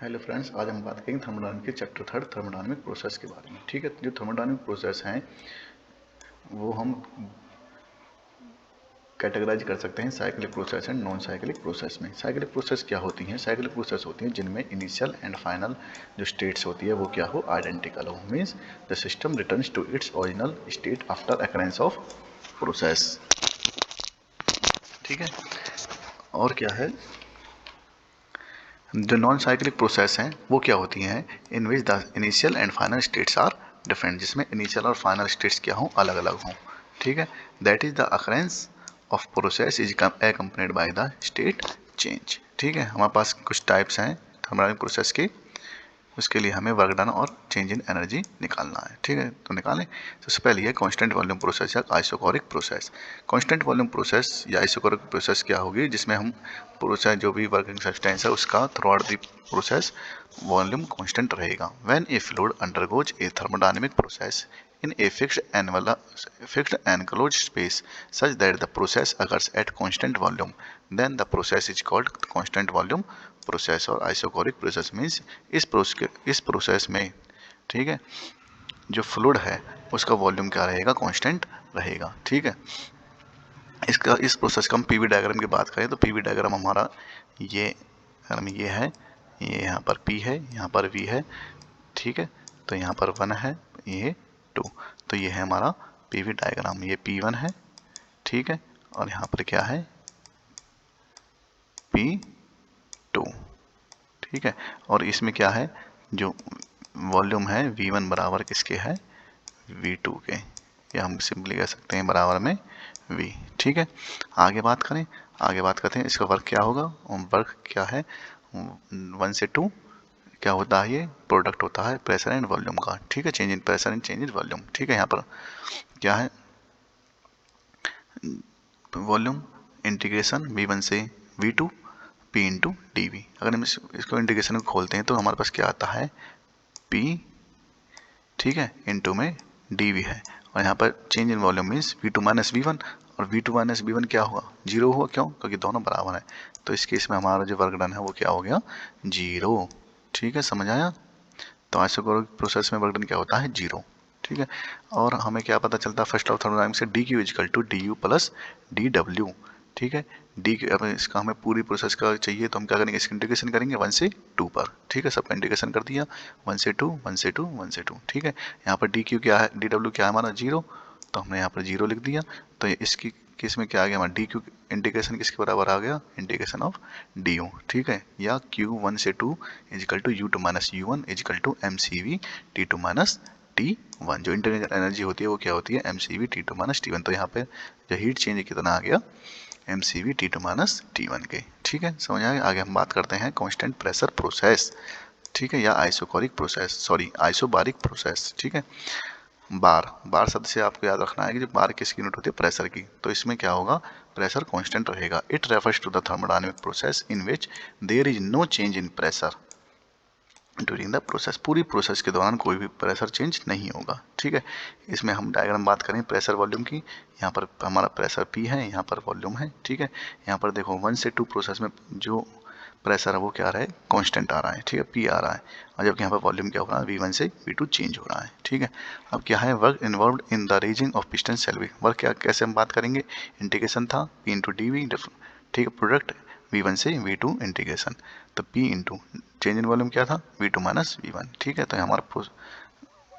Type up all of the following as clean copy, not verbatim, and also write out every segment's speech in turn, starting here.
Hello friends, आज हम बात करेंगे थर्मोडायनामिक्स के चैप्टर 3 थर्मोडायनामिक प्रोसेस के बारे में। ठीक है, जो थर्मोडायनामिक प्रोसेस हैं वो हम कैटेगराइज कर सकते हैं cyclic process and non cyclic process में। साइक्लिक प्रोसेस क्या होती हैं? साइक्लिक प्रोसेस होती हैं जिनमें इनिशियल एंड फाइनल जो स्टेट्स होती है वो क्या हो, आइडेंटिकल हो। Means the system returns to its original state after occurrence of process. ठीक है, और क्या है, जो नॉन साइक्लिक प्रोसेस हैं वो क्या होती हैं, in which the initial and final states are different, जिसमें इनिशियल और फाइनल स्टेट्स क्या हों, अलग अलग हों। ठीक है, that is the occurrence of process is accompanied by the state change. ठीक है, हमारे पास कुछ टाइप्स हैं थर्मोडायनामिक प्रोसेस के, उसके लिए हमें वर्क डन और चेंज इन एनर्जी निकालना है। ठीक है, तो निकालें। सबसे पहले है कांस्टेंट वॉल्यूम प्रोसेस या isochoric process. Constant volume process या आइसोकोरिक प्रोसेस क्या होगी, जिसमें हम प्रोसेस जो भी वर्किंग सब्सटेंस है उसका throughout the process volume constant रहेगा। When a fluid undergoes a thermodynamic process in a fixed enclosed space such that the process occurs at constant volume, then the process is called constant volume process और isochoric process means इस process में, ठीक है, जो fluid है उसका volume क्या रहेगा, कांस्टेंट रहेगा। ठीक है, इस प्रोसेस का हम पीवी डायग्राम की बात करें तो पीवी डायग्राम हमारा ये है, ये यहाँ पर पी है, यहाँ पर वी है। ठीक है, तो यहाँ पर 1 है, ये 2, तो ये है हमारा पीवी डायग्राम। ये P1 है, ठीक है, और यहाँ पर क्या है, P2। ठीक है, और इसमें क्या है, जो वॉल्यूम है V1 बराबर किसके है, V2 के, या हम सिंपली कह सकते हैं बराबर में V। ठीक है, आगे बात करते हैं इसका वर्क क्या होगा। वर्क क्या है, 1 से 2 क्या होता है, ये प्रोडक्ट होता है प्रेशर एंड वॉल्यूम का। ठीक है, change in pressure and change in volume. ठीक है, यहाँ पर क्या है, वॉल्यूम इंटीग्रेशन V1 से V2 P into D we. अगर हम इसको इंटीग्रेशन को खोलते हैं तो हमारे पास क्या आता है, P, ठीक है, इंटू में डी वी है, और यहाँ पर change in volume means V2 minus V1, और V2 माइनस V1 क्या हुआ, जीरो हुआ। क्यों, क्योंकि दोनों बराबर है। तो इस केस में हमारा जो वर्क डन है वो क्या हो गया, जीरो। ठीक है, समझ आया। तो आइसोकोरिक प्रोसेस में वर्क डन क्या होता है, जीरो। ठीक है, और हमें क्या पता चलता है फर्स्ट लॉ ऑफ थर्मोडायनामिक्स से, D Q equal to D U plus D W. ठीक है, डी अब इसका हमें पूरी प्रोसेस का चाहिए तो हम क्या करेंगे, इसकी इंटीग्रेशन करेंगे 1 से 2 पर। ठीक है, सबका इंटीग्रेशन कर दिया 1 से 2 1 से 2 1 से 2। ठीक है, यहाँ पर डी क्यू क्या है, डी डब्ल्यू क्या है हमारा, जीरो, तो हमने यहाँ पर जीरो लिख दिया। तो इसकी केस में क्या आ गया हमारा, डी क्यू इंटीग्रेशन किसके बराबर आ गया, इंटीग्रेशन ऑफ डी यू। ठीक है, या क्यू 1 से 2 equal to U 2 minus U 1 equal to M C V T 2 minus T1। जो इंटरनल एनर्जी होती है वो क्या होती है, mCv T2 माइनस T1। तो यहाँ पे जो हीट चेंज कितना आ गया, mCv T2 माइनस T1 के। ठीक है, समझ आए। आगे हम बात करते हैं कांस्टेंट प्रेशर प्रोसेस। ठीक है, या isochoric process, sorry isobaric process. ठीक है, बार शब्द से आपको याद रखना है कि जो बार किसकी यूनिट होती है, प्रेशर की। तो इसमें क्या होगा, प्रेशर कांस्टेंट रहेगा। It refers to the thermodynamic process in which there is no change in pressure during the process. पूरी प्रोसेस के दौरान कोई भी प्रेशर चेंज नहीं होगा। ठीक है, इसमें हम डायग्राम बात करें प्रेशर वॉल्यूम की, यहाँ पर हमारा प्रेशर P है, यहाँ पर वॉल्यूम है। ठीक है, यहाँ पर देखो 1 से 2 प्रोसेस में जो प्रेशर है वो क्या आ रहा है, कांस्टेंट आ रहा है। ठीक है, P आ रहा है, और जबकि यहाँ पर वॉल्यूम क्या हो रहा है, V1 से V2 चेंज हो रहा है। ठीक है, अब क्या है, work involve in the raising of piston सेल्वी। वर्क क्या, कैसे हम बात करेंगे, इंटीग्रेशन था P इंटू डी वी। ठीक है, प्रोडक्ट V1 से V2 इंटीग्रेशन, तो P into change in volume क्या था, V2 माइनस V1। ठीक है, तो हमारा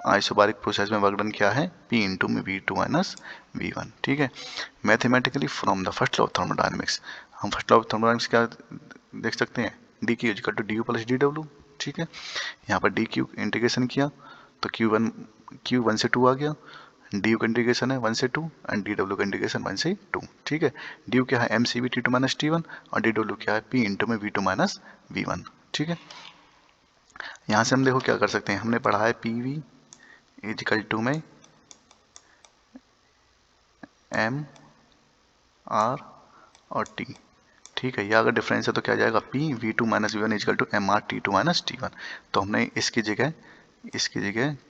आइसोबारिक प्रोसेस में वर्क डन क्या है, P इंटू में V2 माइनस V1। ठीक है, mathematically from the first law of thermodynamics, हम फर्स्ट लॉ ऑफ थर्मोडायनामिक्स क्या देख सकते हैं, D Q equal to D U plus D W. ठीक है, यहाँ पर डी क्यू इंटीग्रेशन किया तो क्यू वन से 2 आ गया, डी यू का इंटीग्रेशन है 1 से 2 एंड डी डब्ल्यू का इंटीग्रेशन 1 से 2। ठीक है, डी यू क्या है, M C we T2 minus T1, और डी डब्ल्यू क्या है, P इंटू में V2 माइनस V1। ठीक है, यहाँ से हम देखो क्या कर सकते हैं, हमने पढ़ा है पी वी इजिकल टू में एम आर और टी। ठीक है, या अगर डिफरेंस है तो क्या जाएगा, P V2 minus V1 equal to M R T2 minus T1। तो हमने इसकी जगह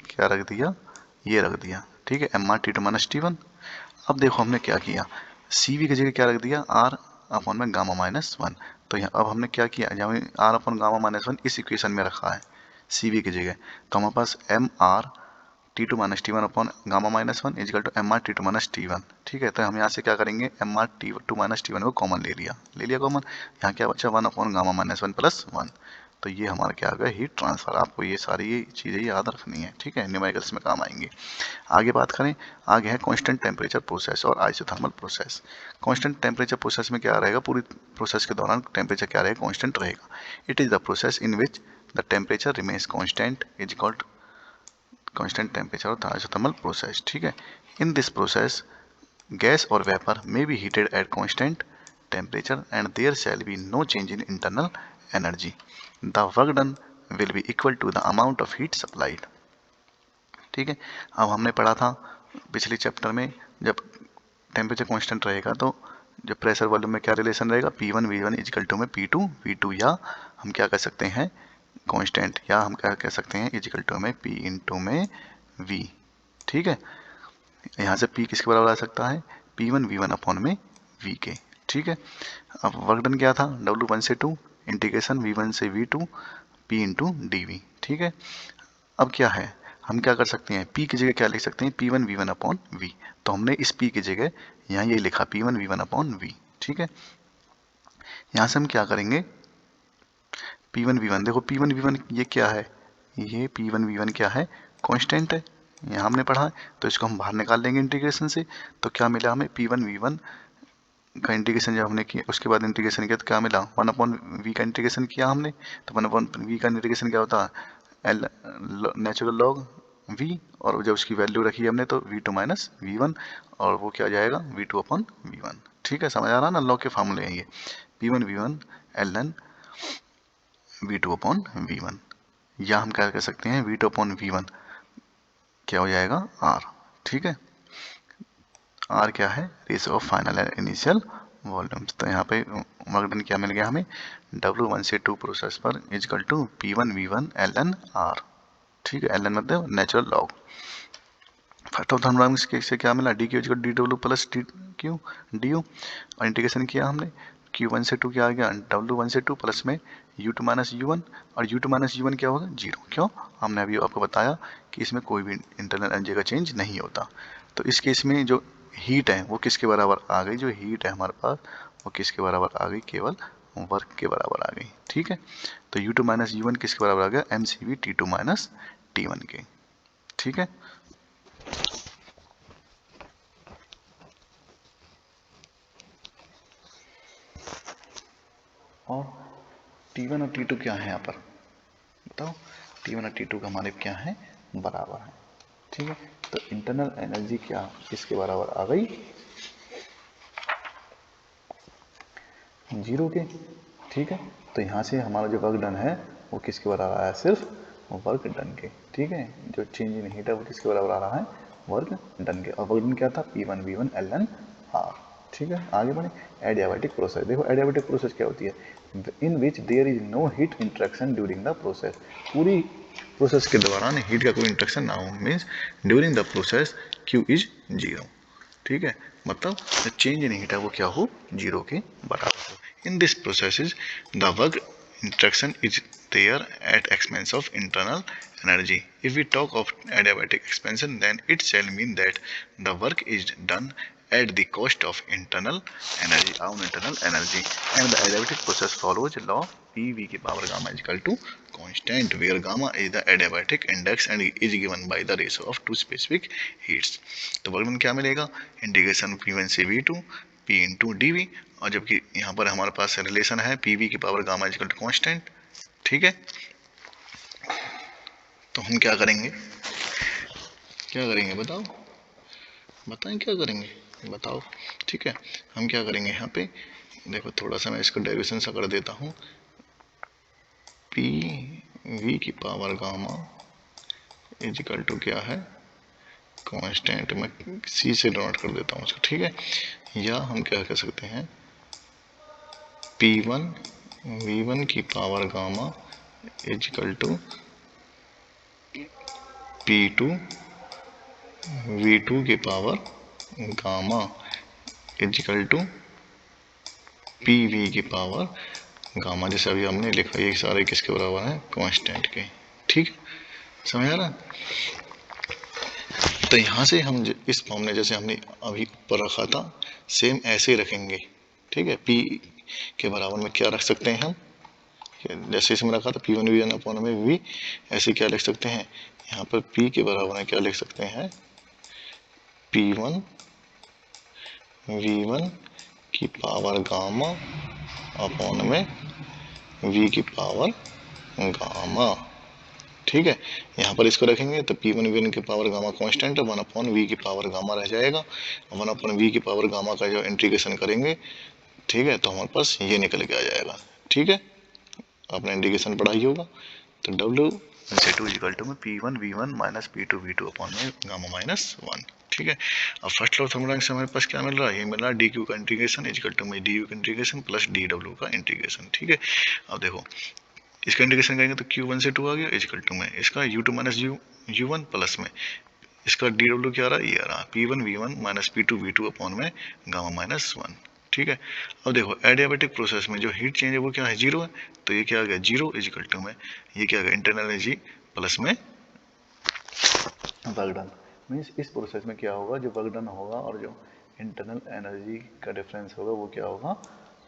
क्या रख दिया, ये रख दिया। ठीक है, M R T2 minus T1। अब देखो हमने क्या किया, सी वी की जगह क्या रख दिया, R अपॉन में गामा माइनस 1। तो यहाँ अब हमने क्या किया, जहाँ R upon gamma minus one इस इक्वेशन में रखा है सी वी की जगह, तो हमारे पास M R T two minus T one upon gamma minus one equal to M R T two minus T one. ठीक है, तो हम यहाँ से क्या करेंगे, M R T two minus T one को कॉमन ले लिया कॉमन, यहाँ क्या बचा one upon gamma minus one plus one. तो ये हमारा क्या आ गया, हीट ट्रांसफर। आपको ये सारी चीज़ें याद रखनी है, ठीक है, न्यूमेरिकल्स में काम आएंगी। आगे बात करें, आगे है कांस्टेंट टेम्परेचर प्रोसेस और isothermal process. Constant temperature process में क्या रहेगा, पूरी प्रोसेस के दौरान टेम्परेचर क्या रहेगा, कांस्टेंट रहेगा। It is the process in which the temperature remains constant is called constant temperature और आइसोथर्मल प्रोसेस। ठीक है, इन दिस प्रोसेस गैस और vapour may be heated at constant temperature and there shall be no change in internal energy. The work done will be equal to the amount of heat supplied. ठीक है, अब हमने पढ़ा था पिछले chapter में, जब टेम्परेचर कांस्टेंट रहेगा तो जो प्रेशर वॉल्यूम में क्या रिलेशन रहेगा, P1 V1 इजिकल टू में P2 V2, या हम क्या कर सकते हैं कांस्टेंट, या हम क्या कह सकते हैं इजिकल टू में P इंटू में V। ठीक है, यहाँ से P किसके बराबर आ सकता है, P1 V1 अपॉन में V के। ठीक है, अब वर्क डन क्या था, W1 से 2 इंटीग्रेशन V1 से V2 P इंटू डी। ठीक है, अब क्या है, हम क्या कर सकते हैं, P की जगह क्या लिख सकते हैं, P1 V1 अपॉन V। तो हमने इस P की जगह यहाँ ये लिखा P1 V1 अपॉन V। ठीक है, यहाँ से हम क्या करेंगे, P1 V1, देखो P1 V1 ये क्या है, ये P1 V1 क्या है, कांस्टेंट है, यहाँ हमने पढ़ा है, तो इसको हम बाहर निकाल लेंगे इंटीग्रेशन से। तो क्या मिला हमें, P1 V1 का इंटीग्रेशन जब हमने किया, उसके बाद इंटीग्रेशन किया तो क्या मिला, वन अपॉन वी का इंटीग्रेशन किया हमने, तो वन अपॉन वी का इंटीग्रेशन क्या होता है, एल नेचुरल लॉग वी, और जब उसकी वैल्यू रखी हमने तो V2 माइनस V1, और वो क्या जाएगा V2 अपॉन V1। ठीक है, समझ आ रहा ना, लॉग के फार्मूले हैं ये, P1 V1 ln V2 upon V1, या हम क्या कर सकते हैं, V2 अपॉन V1 क्या हो जाएगा R। ठीक है, R क्या है, ratio of final and initial volumes. तो यहाँ पे वर्क डन क्या मिल गया हमें, W1 से 2 प्रोसेस पर is equal to P1 V1 ln R। ठीक है, ln मतलब natural log. First of thermodynamics से क्या मिला, D Q equal D W plus D Q D U, और इंटीग्रेशन किया हमने, Q1 से 2 क्या आ गया, W1 से 2 प्लस में U2 माइनस U1, और U2 माइनस U1 क्या होगा, जीरो। क्यों, हमने अभी आपको बताया कि इसमें कोई भी इंटरनल एनर्जी का चेंज नहीं होता। तो इस केस में जो हीट है वो किसके बराबर आ गई, जो हीट है हमारे पास वो किसके बराबर आ गई, केवल वर्क के बराबर आ गई। ठीक है, तो U2 माइनस U1 किसके बराबर आ गया, MCV T2 माइनस T1 के। ठीक है, और T1 और T2 क्या है यहाँ पर बताओ, T1 और T2 का हमारे क्या है, बराबर है। ठीक है, तो इंटरनल एनर्जी क्या किसके बराबर आ गई, जीरो के। ठीक है, तो यहाँ से हमारा जो वर्क डन है वो किसके बराबर आया, सिर्फ वर्क डन के। ठीक है, जो चेंज इन हीट है वो किसके बराबर आ रहा है, वर्क डन के। और वर्क डन क्या था, P1 V1 ln R। ठीक है, आगे बढ़े, एडियाबैटिक प्रोसेस। देखो एडियाबैटिक प्रोसेस क्या होती है, in which there is no heat interaction during the process. पूरी प्रोसेस के दौरान हीट का कोई इंट्रैक्शन ना हो, means during the process Q is zero. ठीक है, मतलब चेंज इन हीट है वो क्या हो, जीरो के बराबर हो। In this process the work interaction is there at expense of internal energy. If we talk of adiabatic expansion, then it shall mean that the work is done at the cost of internal energy, on internal energy, and the adiabatic process follows law PV की power gamma is equal to constant, where gamma is the adiabatic index and is given by the ratio of two specific heats. तो work में क्या मिलेगा, integration P1 से V2 P into D, और जबकि यहाँ पर हमारे पास रिलेशन है PV की power gamma is equal to constant. ठीक है, तो हम क्या करेंगे, बताओ, बताएं क्या करेंगे, बताओ। ठीक है, हम क्या करेंगे यहाँ पे, देखो थोड़ा सा मैं इसको डेरिवेशन सा कर देता हूँ, पी वी की power gamma is equal to क्या है, कांस्टेंट, मैं सी से डिनोट कर देता हूँ उसको। ठीक है, या हम क्या कर सकते हैं, P1 V1 की power gamma is equal to P2 V2 की power gamma is equal to PV की पावर गामा, जैसे अभी हमने लिखा, ये सारे किसके बराबर है, कांस्टेंट के। ठीक, समझ आ रहा। तो यहाँ से हम इस फॉर्म में जैसे हमने अभी ऊपर रखा था सेम ऐसे ही रखेंगे। ठीक है, P के बराबर में क्या रख सकते हैं हम, जैसे इसमें रखा था P1 V1 अपॉन में V, ऐसे क्या लिख सकते हैं यहाँ पर P के बराबर में क्या लिख सकते हैं, P1 V1 की पावर गामा अपॉन में V की पावर गामा। ठीक है, यहाँ पर इसको रखेंगे तो P1 V1 की पावर गामा कांस्टेंट है, 1 अपॉन V की पावर गामा रह जाएगा, 1 अपॉन V की पावर गामा का जो इंटीग्रेशन करेंगे, ठीक है, तो हमारे पास ये निकल के आ जाएगा। ठीक है, आपने इंटीग्रेशन पढ़ा ही होगा। तो W C2 इक्वल टू में P1 V1 minus P2 V2 upon में गामा माइनस 1। ठीक है, अब फर्स्ट लॉ थर्मोडायनामिक्स से हमारे पास क्या मिल रहा है, ये मिल रहा है DQ का इंटीग्रेशन इक्वल टू में DU का इंटीग्रेशन प्लस DW का इंटीग्रेशन। ठीक है, अब देखो इसका इंटीग्रेशन करेंगे तो Q1 से 2 आ गया इक्वल टू में इसका U2 माइनस U1 प्लस में इसका DW क्या आ रहा है, ये आ रहा है P1 V1 minus P2 V2 upon में गामा माइनस 1। ठीक है, अब देखो एडियाबैटिक प्रोसेस में जो हीट चेंज है वो क्या है, 0 है, तो ये क्या आ गया 0 इक्वल टू में ये क्या आ गया इंटरनल एनर्जी प्लस में वर्क डन। मीन्स इस प्रोसेस में क्या होगा, जो वर्क डन होगा और जो इंटरनल एनर्जी का डिफरेंस होगा वो क्या होगा,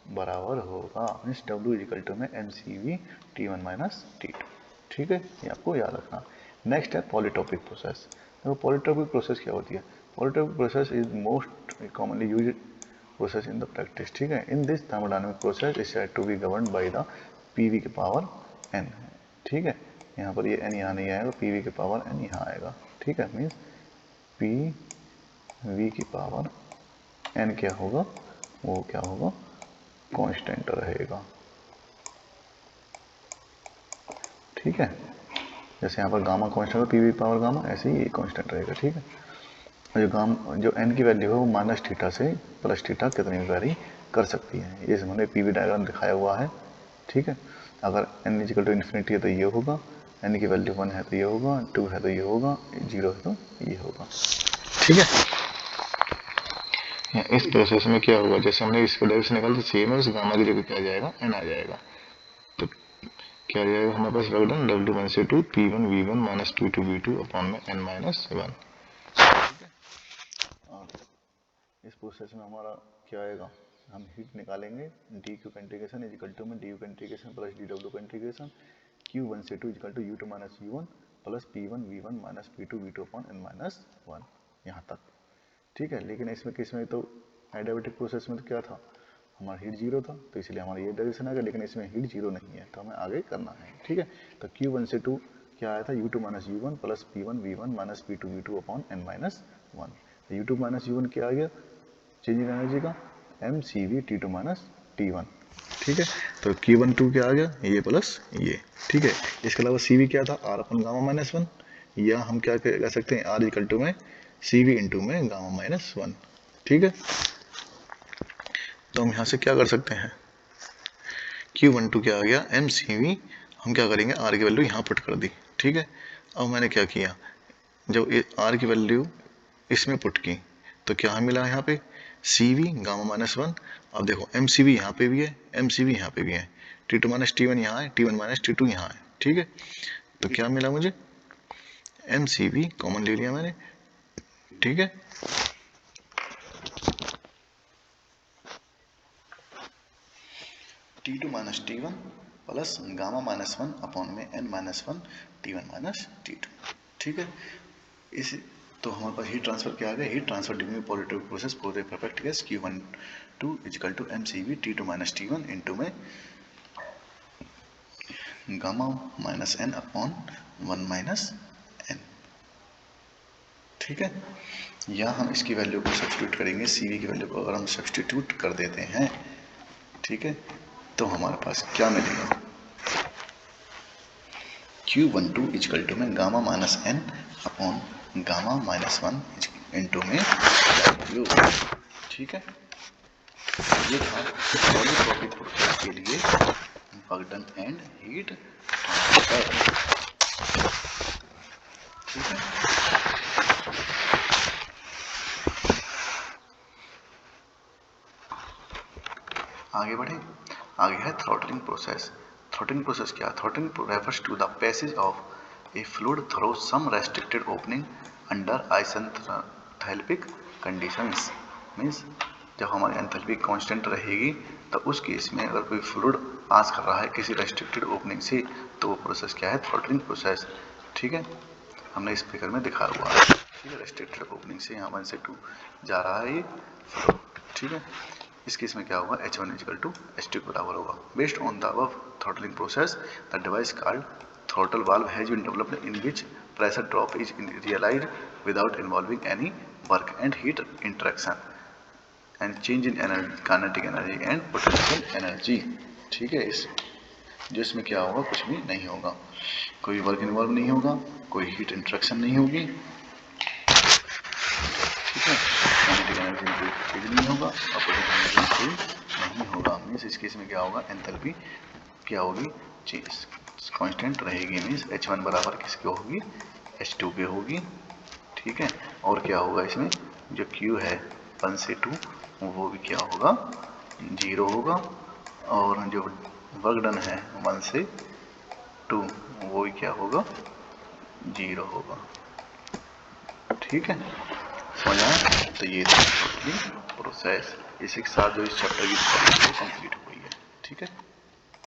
बराबर होगा। मीन्स W इक्वल टू में MCV T1 माइनस T2। ठीक है, ये आपको याद रखना। नेक्स्ट है पॉलीटॉपिक प्रोसेस। देखो पॉलीटॉपिक प्रोसेस क्या होती है, polytropic process is most commonly used process in the practice. ठीक है, in this thermodynamic process is said to be governed by the PV के पावर n। ठीक है, यहाँ पर ये n यहाँ नहीं आएगा, PV के पावर n यहाँ आएगा। ठीक है, मीन्स PV की पावर n क्या होगा, वो क्या होगा, कांस्टेंट रहेगा। ठीक है, जैसे यहाँ पर गामा कांस्टेंट है, PV पावर गामा, ऐसे ही ये कांस्टेंट रहेगा। ठीक है, जो n की वैल्यू है वो माइनस थीटा से प्लस थीटा कितनी भी वेरी कर सकती है, ये हमने PV डायग्राम दिखाया हुआ है। ठीक है, अगर n इक्वल टू इन्फिनिटी है तो ये होगा, n की वैल्यू 1 है तो ये होगा, 2 है तो ये होगा, 0 है तो ये होगा। ठीक है, इस प्रोसेस में क्या होगा, जैसे हमने इसको डायरेक्शन निकाल तो सेम है, उस गामा की जगह क्या आ जाएगा, n आ जाएगा। तो क्या आ जाएगा हमारे पास work done W1C2 P1 V1 minus P2 V2 upon में n माइनस 1। इस प्रोसेस में हमारा क्या आएगा, हम हीट निकालेंगे, DQ का इंटीग्रेशन इज इक्वल टू में DU का इंटीग्रेशन प्लस DW का इंटीग्रेशन Q1 से 2 equal to U2 minus U1 plus P1 V1 minus P2 V2 upon n minus 1, यहाँ तक। ठीक है, लेकिन इसमें किसमें तो एडियाबैटिक प्रोसेस में तो क्या था, हमारा हीट 0 था, तो इसलिए हमारा ये डायरेक्शन आएगा, लेकिन इसमें हीट 0 नहीं है तो हमें आगे करना है। ठीक है, तो Q1 से 2 क्या आया था, U2 minus U1 plus P1 V1 minus P2 V2 upon n minus 1। तो U2 माइनस U1 क्या आ गया, चेंज इन एनर्जी का MCV T2 माइनस T1। ठीक है, तो Q12 क्या आ गया, ये प्लस ये। ठीक है, इसके अलावा CV क्या था, R अपन गामा माइनस 1, या हम क्या कह सकते हैं R इक्वल टू में CV इंटू में गामा माइनस 1। ठीक है, तो हम यहाँ से क्या कर सकते हैं, Q12 क्या आ गया MCV, हम क्या करेंगे R की वैल्यू यहाँ पुट कर दी। ठीक है, अब मैंने क्या किया, जब R की वैल्यू इसमें पुट की तो क्या मिला यहाँ पे CV गामा माइनस 1। अब देखो MCV यहाँ पे भी है, MCV यहाँ पे भी है, T2 माइनस T1 यहाँ है, T1 माइनस T2 यहाँ है। ठीक है, तो क्या मिला मुझे, MCV कॉमन ले लिया मैंने। ठीक है, T2 minus T1 plus gamma minus 1 upon में n minus 1 T1 minus T2। ठीक है, इस तो हमारे पास हीट ट्रांसफर क्या आ गया, heat transfer during polytropic process for a perfect gas Q12 equal to MCV T2 minus T1 into में gamma minus n upon 1 minus n। ठीक है, या हम इसकी वैल्यू को सब्स्टिट्यूट करेंगे, CV की वैल्यू को अगर हम सब्स्टिट्यूट कर देते हैं, ठीक है, तो हमारे पास क्या मिलेगा, Q12 इक्वल टू में gamma minus n upon gamma minus 1 into में W। ठीक है, ये था पॉलीटॉपिक प्रोसेस के लिए work done and heat transfer. ठीक है, आगे बढ़े। आगे है थ्रॉटलिंग प्रोसेस। थ्रॉटलिंग प्रोसेस क्या? Throttling refers to the passage of a fluid through some restricted opening under isenthalpic conditions. Means जब हमारी एंथैल्पी कांस्टेंट रहेगी तो उस केस में अगर कोई फ्लूइड पास कर रहा है किसी रेस्ट्रिक्टेड ओपनिंग से तो वो प्रोसेस क्या है? Throttling process. ठीक है, हमने इस फिगर में दिखाया हुआ है। ठीक है, रेस्ट्रिक्टेड ओपनिंग से यहाँ 1 से 2 जा रहा है ये फ्लो। ठीक है, इस केस में क्या होगा? H1 = H2 के बराबर होगा। Based on the above throttling process the device called throttle valve has been developed in which pressure drop is realized without involving any work and heat interaction and change in energy, kinetic energy and potential energy। ठीक है, इस जो इसमें क्या होगा? कुछ भी नहीं होगा, कोई वर्क इन्वॉल्व नहीं होगा, कोई हीट इंट्रैक्शन नहीं होगी। ठीक है, काइनेटिक एनर्जी में कोई चीज नहीं होगा और पोटेंशियल एनर्जी नहीं होगा। मीन्स इस केस में क्या होगा? एंथैल्पी क्या होगी? चीज कांस्टेंट रहेगी। मीन्स H1 बराबर किसके होगी? H2 के होगी। ठीक है, और क्या होगा इसमें? जो Q है 1 से 2 वो भी क्या होगा? 0 होगा, और जो वर्क डन है 1 से 2 वो भी क्या होगा? 0 होगा। ठीक है, समझ आया? तो ये था प्रोसेस। इसी के साथ जो इस चैप्टर की कंप्लीट हुई है। ठीक है।